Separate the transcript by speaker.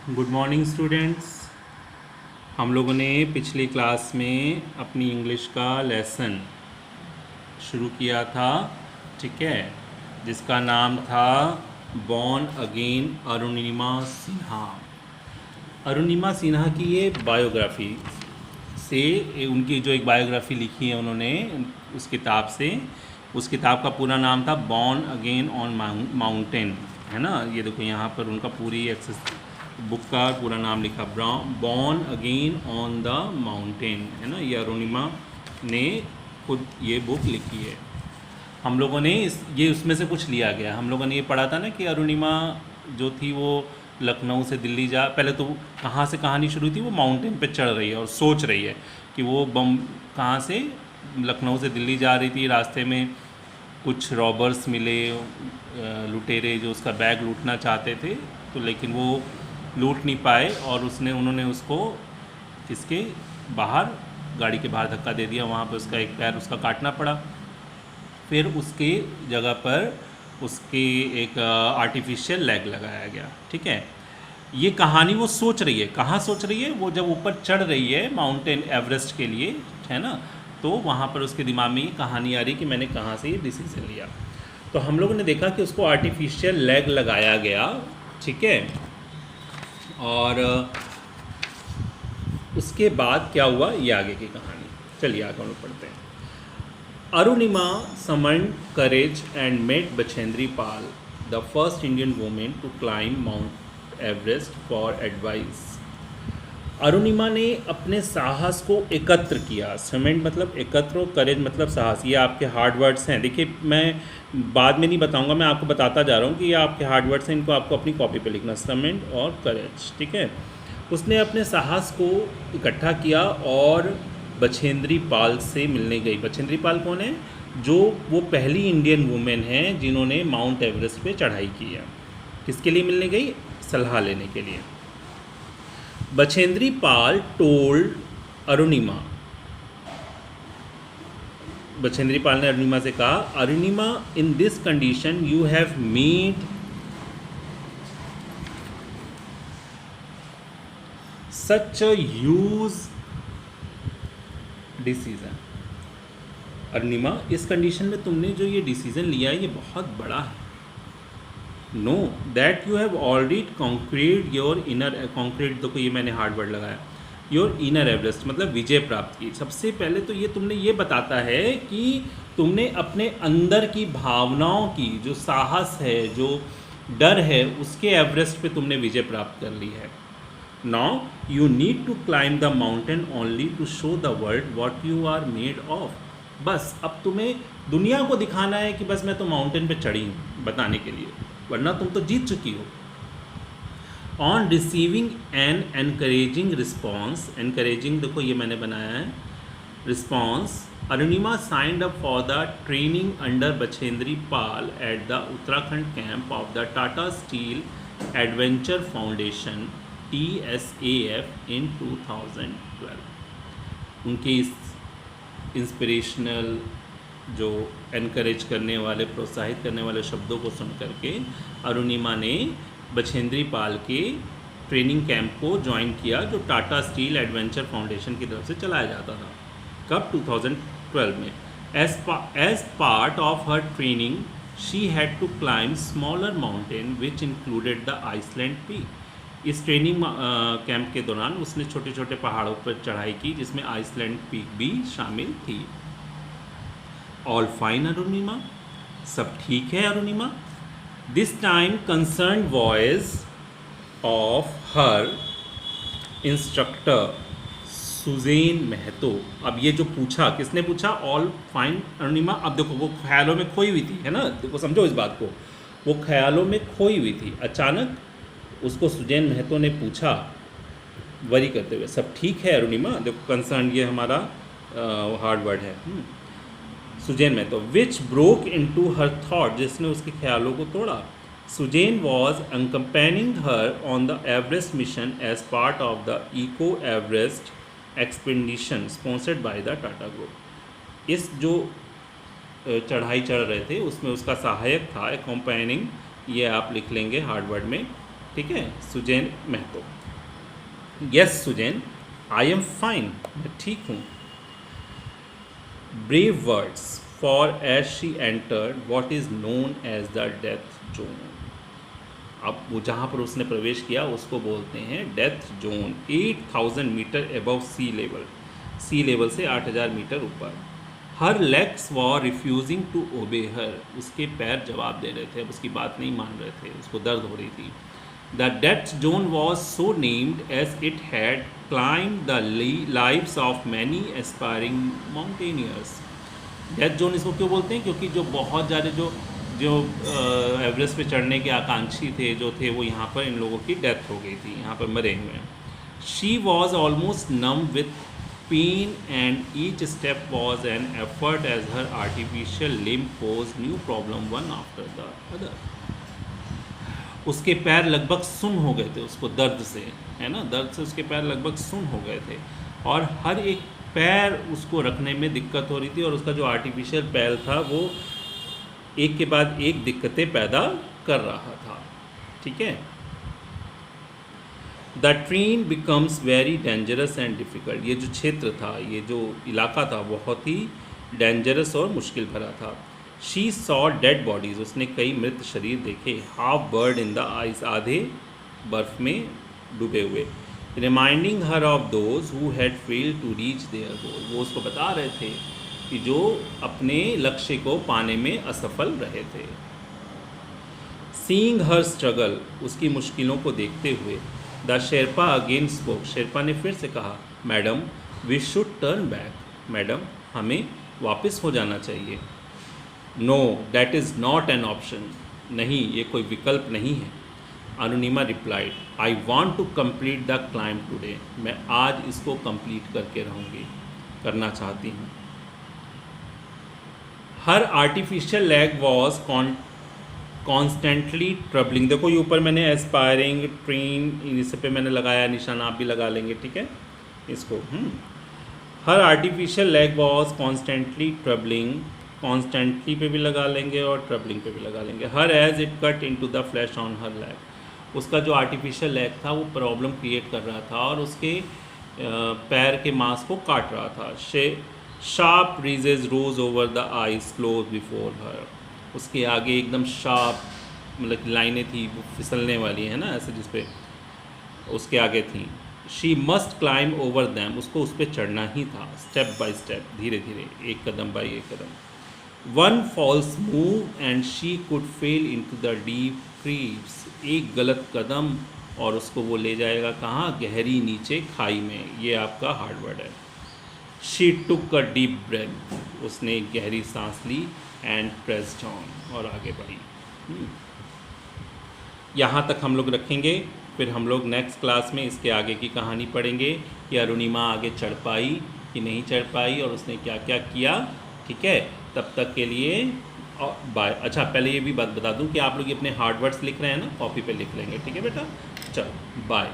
Speaker 1: Good morning students. हम लोगों ने पिछली क्लास में अपनी इंग्लिश का लेसन शुरू किया था, ठीक है, जिसका नाम था बॉर्न अगेन अरुणिमा सिन्हा। अरुणिमा सिन्हा की ये बायोग्राफी से उनकी जो एक बायोग्राफी लिखी है उन्होंने उस किताब से, उस किताब का पूरा नाम था बॉर्न अगेन ऑन माउंटेन, है ना। ये देखो यहाँ पर उनका पूरी एक्सेस बुक का पूरा नाम लिखा, born again on the mountain, है ना। ये अरुणिमा ने खुद ये बुक लिखी है। हम लोगों ने ये उसमें से कुछ लिया गया। हम लोगों ने ये पढ़ा था ना कि अरुणिमा जो थी वो लखनऊ से दिल्ली जा, पहले तो कहाँ से कहानी शुरू थी, वो माउंटेन पे चढ़ रही है और सोच रही है कि वो बम कहाँ से लखनऊ से दिल्ली जा रही थी। रास्ते में कुछ रॉबर्स मिले, लुटेरे जो उसका बैग लूटना चाहते थे, तो लेकिन वो लूट नहीं पाए और उन्होंने उसको इसके बाहर, गाड़ी के बाहर धक्का दे दिया। वहाँ पे उसका एक पैर उसका काटना पड़ा। फिर उसके जगह पर उसके एक आर्टिफिशियल लेग लगाया गया, ठीक है। ये कहानी वो सोच रही है, कहाँ सोच रही है, वो जब ऊपर चढ़ रही है माउंटेन एवरेस्ट के लिए, है ना, तो वहाँ पर उसके दिमाग में ये कहानी आ रही कि मैंने कहाँ से ये डिसीजन लिया। तो हम लोगों ने देखा कि उसको आर्टिफिशियल लेग लगाया गया, ठीक है। और उसके बाद क्या हुआ, ये आगे की कहानी। चलिए आगे हम लोग पढ़ते हैं। Arunima summoned courage and met Bachendri Pal, the first Indian woman to climb Mount Everest for advice. Arunima ने अपने साहस को एकत्र किया। समेंट मतलब एकत्र, करेज मतलब साहस। ये आपके हार्ड वर्ड्स हैं। देखिए मैं बाद में नहीं बताऊंगा, मैं आपको बताता जा रहा हूँ कि ये आपके हार्ड वर्ड्स हैं, इनको आपको अपनी कॉपी पे लिखना, समेंट और करेज, ठीक है। उसने अपने साहस को इकट्ठा किया और बछेंद्री पाल से मिलने गई। बछेंद्री पाल कौन है? जो वो पहली इंडियन वुमेन हैं जिन्होंने माउंट एवरेस्ट पे चढ़ाई की है। किसके लिए मिलने गई? सलाह लेने के लिए। बछेंद्री पाल टोल्ड अरुणिमा, बछेंद्री पाल ने अरुणिमा से कहा, Arunima in this condition you have made such a huge decision. Arunima इस कंडीशन में तुमने जो ये डिसीजन लिया है ये बहुत बड़ा है। Know that you have already concrete your inner, concrete देखो ये मैंने हार्ड वर्ड लगाया, योर इनर एवरेस्ट मतलब विजय प्राप्त की। सबसे पहले तो ये तुमने ये बताता है कि तुमने अपने अंदर की भावनाओं की, जो साहस है, जो डर है, उसके एवरेस्ट पे तुमने विजय प्राप्त कर ली है। Now you need to climb the mountain only to show the world what you are made of. बस अब तुम्हें दुनिया को दिखाना है कि बस मैं तो माउंटेन पे चढ़ी हूँ, बताने के लिए, वरना तुम तो जीत चुकी हो। On receiving N encouraging response, encouraging देखो ये मैंने बनाया है, response, Arunima signed up for the training under Bachendri Pal at the Uttarakhand camp of the Tata steel adventure foundation TSAF in 2012। उनके इस इंस्पिरेशनल, जो एनकरेज करने वाले, प्रोत्साहित करने वाले शब्दों को सुन करके अरुणिमा ने बछेंद्री पाल के ट्रेनिंग कैंप को ज्वाइन किया, जो टाटा स्टील एडवेंचर फाउंडेशन की तरफ से चलाया जाता था। कब? 2012 में। As part of her training she had to climb smaller mountain which included the Island peak. इस ट्रेनिंग कैंप के दौरान उसने छोटे छोटे पहाड़ों पर चढ़ाई की, जिसमें आइसलैंड पीक भी शामिल थी। ऑल फाइन अरुणिमा, सब ठीक है Arunima. This time concern voice of her instructor Susan Mahato. अब ये जो पूछा, किसने पूछा? All fine Arunima. अब देखो वो ख्यालों में खोई हुई थी, है ना, देखो समझो इस बात को, वो ख्यालों में खोई हुई थी। अचानक उसको सुजैन महतो ने पूछा, वरी करते हुए, सब ठीक है अरुणिमा। देखो कंसर्न ये हमारा हार्ड वर्ड है। Suzanne Mahato, which broke into her thought, जिसने उसके ख्यालों को तोड़ा। Susen was accompanying her on the Everest mission as part of the eco Everest expedition sponsored by the Tata group. इस जो चढ़ाई चढ़ रहे थे उसमें उसका सहायक था, अकम्पेनिंग, ये आप लिख लेंगे हार्ड वर्ड में, ठीक है, Suzanne Mahato. Yes Susan, I am fine, मैं ठीक हूँ। Brave words for as she entered what is known as the death zone. अब वो जहाँ पर उसने प्रवेश किया उसको बोलते हैं death zone. 8000 metre above sea level से 8000 मीटर ऊपर। Her legs were refusing to obey her, उसके पैर जवाब दे रहे थे, अब उसकी बात नहीं मान रहे थे, उसको दर्द हो रही थी। The death zone was so named as it had climb the lives of many aspiring mountaineers. Death zone इसको क्यों बोलते हैं? क्योंकि जो बहुत ज़्यादा जो एवरेस्ट पे चढ़ने के आकांक्षी थे जो थे वो यहाँ पर इन लोगों की डेथ हो गई थी, यहाँ पर मरे हुए हैं। She was almost numb with pain and each step was an effort as her artificial limb pose new problem one after the other. उसके पैर लगभग सुन्न हो गए थे उसको दर्द से, है ना, दर्द से उसके पैर लगभग सुन्न हो गए थे और हर एक पैर उसको रखने में दिक्कत हो रही थी और उसका जो आर्टिफिशियल पैर था वो एक के बाद एक दिक्कतें पैदा कर रहा था। ठीक है। The train becomes very dangerous and difficult. ये जो क्षेत्र था, ये जो इलाका था बहुत ही डेंजरस और मुश्किल भरा था। शी सॉ डेड बॉडीज़, उसने कई मृत शरीर देखे। Half buried in the ice, आधे बर्फ में डूबे हुए। Reminding her of those who had failed to reach their goal, वो उसको बता रहे थे कि जो अपने लक्ष्य को पाने में असफल रहे थे। सीइंग हर स्ट्रगल, उसकी मुश्किलों को देखते हुए। The Sherpa again spoke, Sherpa ने फिर से कहा, madam we should turn back, madam हमें वापस हो जाना चाहिए। No that is not an option, नहीं ये कोई विकल्प नहीं है। Arunima replied, I want to complete the climb today, मैं आज इसको कंप्लीट करके रहूँगी, करना चाहती हूँ। Her artificial leg was constantly troubling, देखो ये ऊपर मैंने एस्पायरिंग ट्रेन इस पे मैंने लगाया निशान, आप भी लगा लेंगे, ठीक है इसको। Her artificial leg was constantly troubling, constantly पे भी लगा लेंगे और ट्रबलिंग पे भी लगा लेंगे। Her as it cut into the flesh on her leg, उसका जो आर्टिफिशियल लेग था वो प्रॉब्लम क्रिएट कर रहा था और उसके पैर के मांस को काट रहा था। Sharp ridges rose over the ice close before her, उसके आगे एकदम शार्प मतलब लाइनें थी वो फिसलने वाली है ना ऐसे, जिस पे उसके आगे थी। She must climb over them, उसको उस पर चढ़ना ही था, स्टेप बाय स्टेप, धीरे धीरे, एक कदम बाय एक कदम। One false move and she could fall into the deep crevasse, एक गलत कदम और उसको वो ले जाएगा कहाँ? गहरी नीचे खाई में। ये आपका हार्ड वर्ड है। She took a deep breath, उसने एक गहरी सांस ली एंड प्रेस्ड ऑन, और आगे बढ़ी। यहाँ तक हम लोग रखेंगे, फिर हम लोग नेक्स्ट क्लास में इसके आगे की कहानी पढ़ेंगे कि अरुणिमा आगे चढ़ पाई कि नहीं चढ़ पाई और उसने क्या क्या किया। ठीक है, तब तक के लिए बाय। अच्छा पहले ये भी बात बता दूं कि आप लोग अपने हार्ड वर्ड्स लिख रहे हैं ना, कॉपी पे लिख लेंगे, ठीक है बेटा। चलो बाय।